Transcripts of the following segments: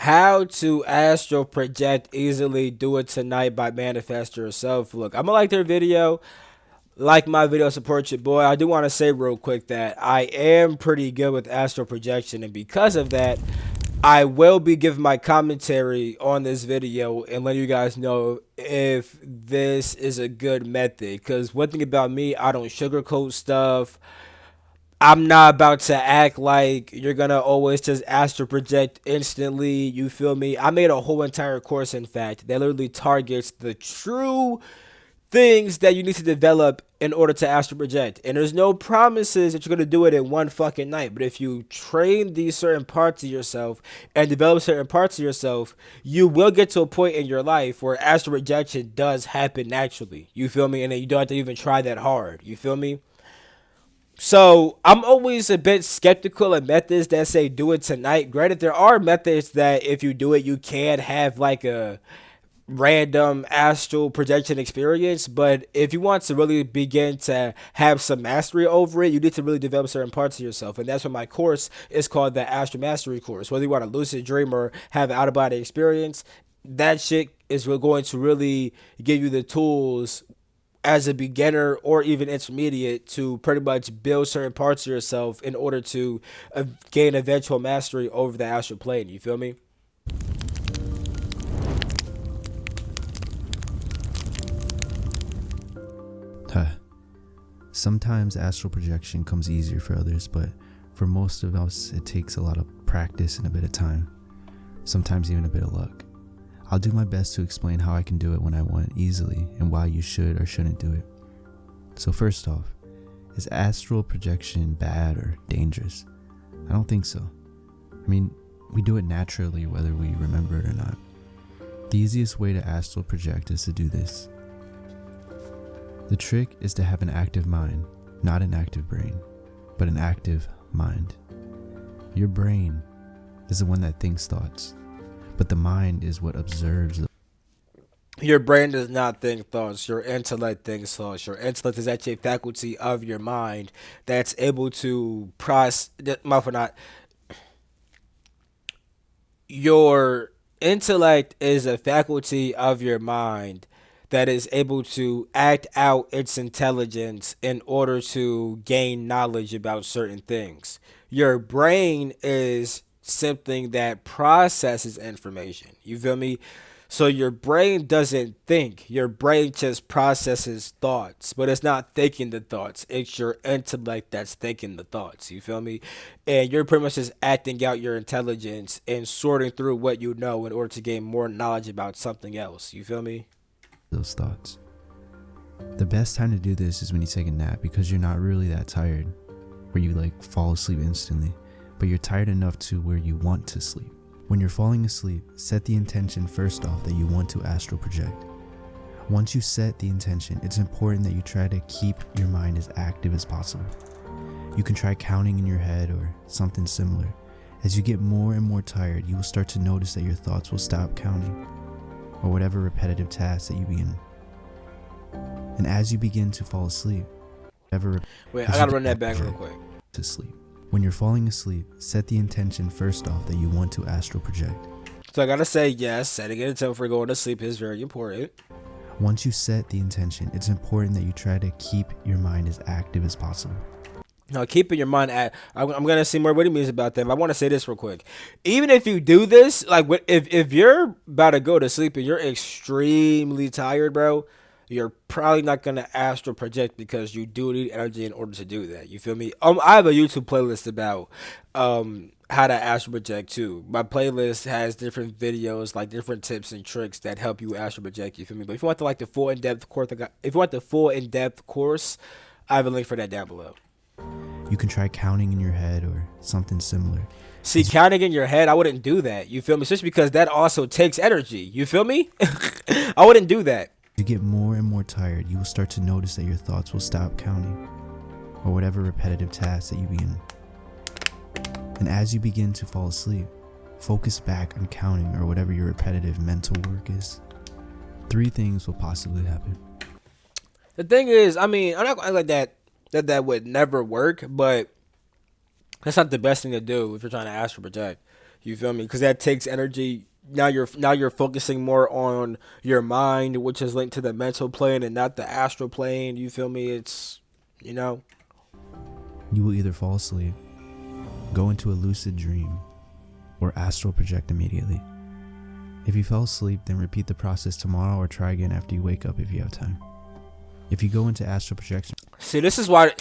How to astral project easily. Do it tonight by Manifest Yourself. Look, I'm gonna like their video. Like my video, support your boy. I do want to say real quick that I am pretty good with astral projection, and because of that, I will be giving my commentary on this video and letting you guys know if this is a good method. Because one thing about me, I don't sugarcoat stuff. I'm not about to act like you're gonna always just astral project instantly. You feel me? I made a whole entire course, in fact, that literally targets the true things that you need to develop in order to astral project. And there's no promises that you're gonna do it in one fucking night. But if you train these certain parts of yourself and develop certain parts of yourself, you will get to a point in your life where astral projection does happen naturally. You feel me? And then you don't have to even try that hard. You feel me? So I'm always a bit skeptical of methods that say do it tonight. Granted, there are methods that if you do it, you can have like a random astral projection experience. But if you want to really begin to have some mastery over it, you need to really develop certain parts of yourself. And that's what my course is called, the Astral Mastery course. Whether you want to lucid dream or have an out of body experience, that shit is going to really give you the tools as a beginner or even intermediate to pretty much build certain parts of yourself in order to gain eventual mastery over the astral plane. You feel me? Huh. Sometimes astral projection comes easier for others, but for most of us, it takes a lot of practice and a bit of time, sometimes even a bit of luck. I'll do my best to explain how I can do it when I want easily and why you should or shouldn't do it. So first off, is astral projection bad or dangerous? I don't think so. I mean, we do it naturally whether we remember it or not. The easiest way to astral project is to do this. The trick is to have an active mind, not an active brain, but an active mind. Your brain is the one that thinks thoughts, but the mind is what observes them. Your brain does not think thoughts. Your intellect thinks thoughts. Your intellect is actually a faculty of your mind that's able to process. Not. Your intellect is a faculty of your mind that is able to act out its intelligence in order to gain knowledge about certain things. Your brain is something that processes information. You feel me? So your brain doesn't think. Your brain just processes thoughts, but it's not thinking the thoughts. It's your intellect that's thinking the thoughts. You feel me? And you're pretty much just acting out your intelligence and sorting through what you know in order to gain more knowledge about something else. You feel me? Those thoughts. The best time to do this is when you take a nap because you're not really that tired, where you like fall asleep instantly, but you're tired enough to where you want to sleep. When you're falling asleep, set the intention first off that you want to astral project. Once you set the intention, it's important that you try to keep your mind as active as possible. You can try counting in your head or something similar. As you get more and more tired, you will start to notice that your thoughts will stop counting, or whatever repetitive task that you begin. And as you begin to fall asleep, Wait, I gotta run that back real quick. To sleep. When you're falling asleep, set the intention first off that you want to astral project. So I gotta say yes, setting an intention for going to sleep is very important. Once you set the intention, it's important that you try to keep your mind as active as possible. Now, keeping your mind at, I'm gonna see more what he means about that. But I want to say this real quick. Even if you do this, like if you're about to go to sleep and you're extremely tired, bro, you're probably not gonna astral project because you do need energy in order to do that. You feel me? I have a YouTube playlist about how to astral project too. My playlist has different videos, like different tips and tricks that help you astral project. You feel me? But if you want the full in depth course, I have a link for that down below. You can try counting in your head or something similar. See, counting in your head, I wouldn't do that. You feel me? Just because that also takes energy. You feel me? I wouldn't do that. As you get more and more tired, you will start to notice that your thoughts will stop counting, or whatever repetitive task that you begin. And as you begin to fall asleep, focus back on counting or whatever your repetitive mental work is. 3 things will possibly happen. The thing is, I mean, I'm not gonna act like that would never work, but that's not the best thing to do if you're trying to astral project. You feel me? Because that takes energy. Now you're focusing more on your mind, which is linked to the mental plane and not the astral plane. You feel me? It's you know. You will either fall asleep, go into a lucid dream, or astral project immediately. If you fell asleep, then repeat the process tomorrow or try again after you wake up if you have time. If you go into astral projection, See, this is why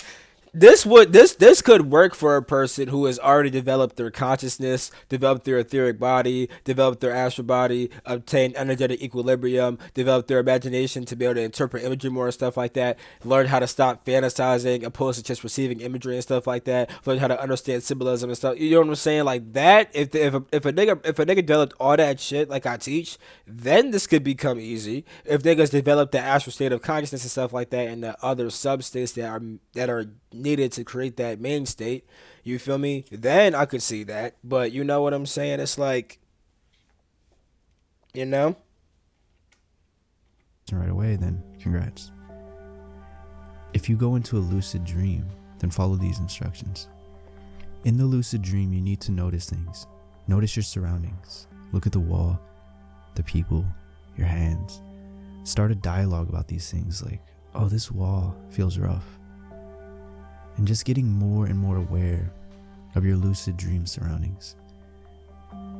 this could work for a person who has already developed their consciousness, developed their etheric body, developed their astral body, obtained energetic equilibrium, developed their imagination to be able to interpret imagery more and stuff like that, learn how to stop fantasizing opposed to just receiving imagery and stuff like that, learn how to understand symbolism and stuff. You know what I'm saying? Like that, if a nigga developed all that shit like I teach, then this could become easy. If niggas develop the astral state of consciousness and stuff like that, and the other substates that are needed to create that main state, you feel me? Then I could see that. But you know what I'm saying? It's like, you know? right away, then congrats. If you go into a lucid dream, then follow these instructions. In the lucid dream, you need to notice things. Notice your surroundings. Look at the wall, the people, your hands. Start a dialogue about these things like, oh, this wall feels rough. And just getting more and more aware of your lucid dream surroundings.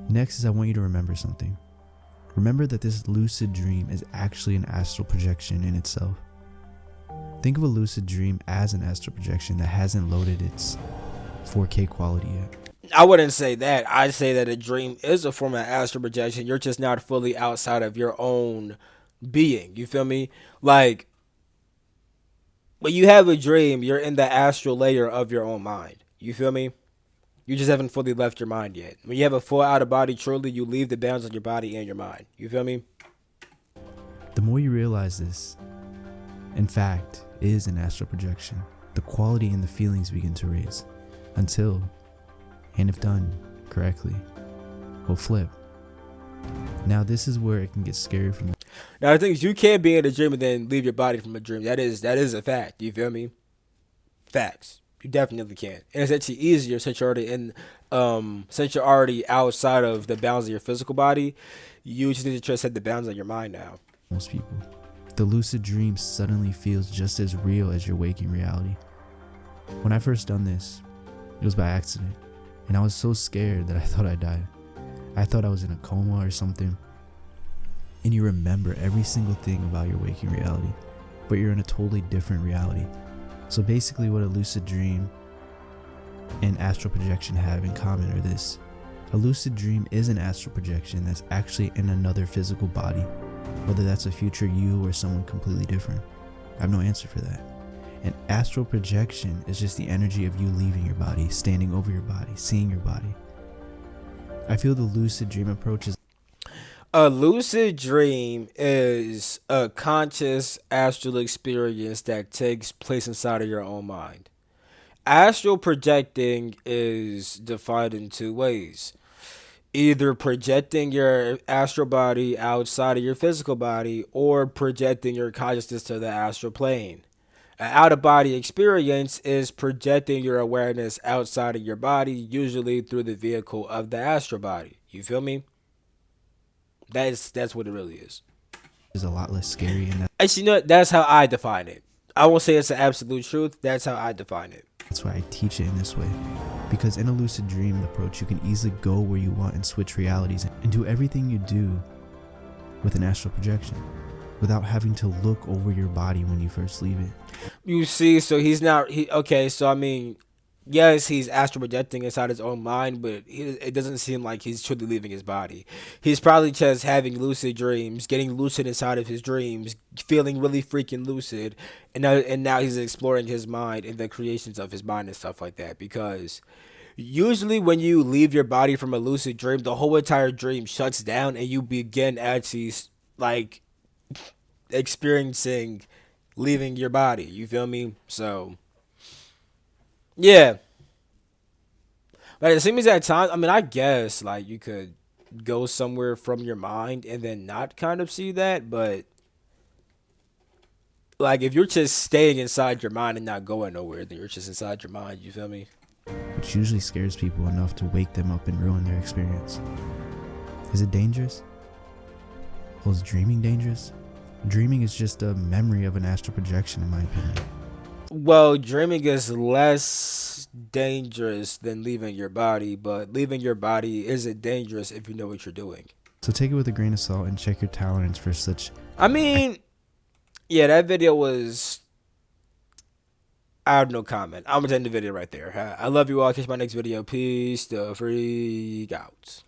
Next is I want you to remember something. Remember that this lucid dream is actually an astral projection in itself. Think of a lucid dream as an astral projection that hasn't loaded its 4K quality yet. I wouldn't say that. I'd say that a dream is a form of astral projection. You're just not fully outside of your own being. You feel me? Like, when you have a dream, you're in the astral layer of your own mind. You feel me? You just haven't fully left your mind yet. When you have a full out of body, truly, you leave the bounds of your body and your mind. You feel me? The more you realize this, in fact, is an astral projection, the quality and the feelings begin to raise until, and if done correctly, will flip. Now this is where it can get scary for me. Now the thing is, you can't be in a dream and then leave your body from a dream. That is a fact. You feel me? Facts. You definitely can. And it's actually easier since you're already since you're already outside of the bounds of your physical body. You just need to try to set the bounds on your mind now. Most people, the lucid dream suddenly feels just as real as your waking reality. When I first done this, it was by accident, and I was so scared that I thought I died. I thought I was in a coma or something. And you remember every single thing about your waking reality, but you're in a totally different reality. So basically what a lucid dream and astral projection have in common are this. A lucid dream is an astral projection that's actually in another physical body, whether that's a future you or someone completely different. I have no answer for that. An astral projection is just the energy of you leaving your body, standing over your body, seeing your body. I feel the lucid dream approach is A lucid dream is a conscious astral experience that takes place inside of your own mind. Astral projecting is defined in two ways. Either projecting your astral body outside of your physical body or projecting your consciousness to the astral plane. An out of body experience is projecting your awareness outside of your body, usually through the vehicle of the astral body. You feel me? That's what it really is. a lot less scary, and Actually, you know what? That's how I define it. I won't say it's the absolute truth. That's how I define it. that's why I teach it in this way. Because in a lucid dream approach, you can easily go where you want and switch realities and do everything you do with an astral projection without having to look over your body when you first leave it. You see, so he's not. Okay, so I mean, yes, he's astral projecting inside his own mind, but it doesn't seem like he's truly leaving his body. He's probably just having lucid dreams, getting lucid inside of his dreams, feeling really freaking lucid, and now he's exploring his mind and the creations of his mind and stuff like that. Because usually when you leave your body from a lucid dream, the whole entire dream shuts down and you begin actually like experiencing leaving your body. You feel me? So yeah. Like it seems at times, I mean, I guess like you could go somewhere from your mind and then not kind of see that, but like if you're just staying inside your mind and not going nowhere, then you're just inside your mind. You feel me? which usually scares people enough to wake them up and ruin their experience. Is it dangerous? Well, is dreaming dangerous? Dreaming is just a memory of an astral projection, in my opinion. Well, dreaming is less dangerous than leaving your body, but leaving your body isn't dangerous if you know what you're doing. So take it with a grain of salt and check your tolerance for such. I mean, yeah, that video was. I have no comment. I'm gonna end the video right there. I love you all. Catch my next video. Peace. The freak out.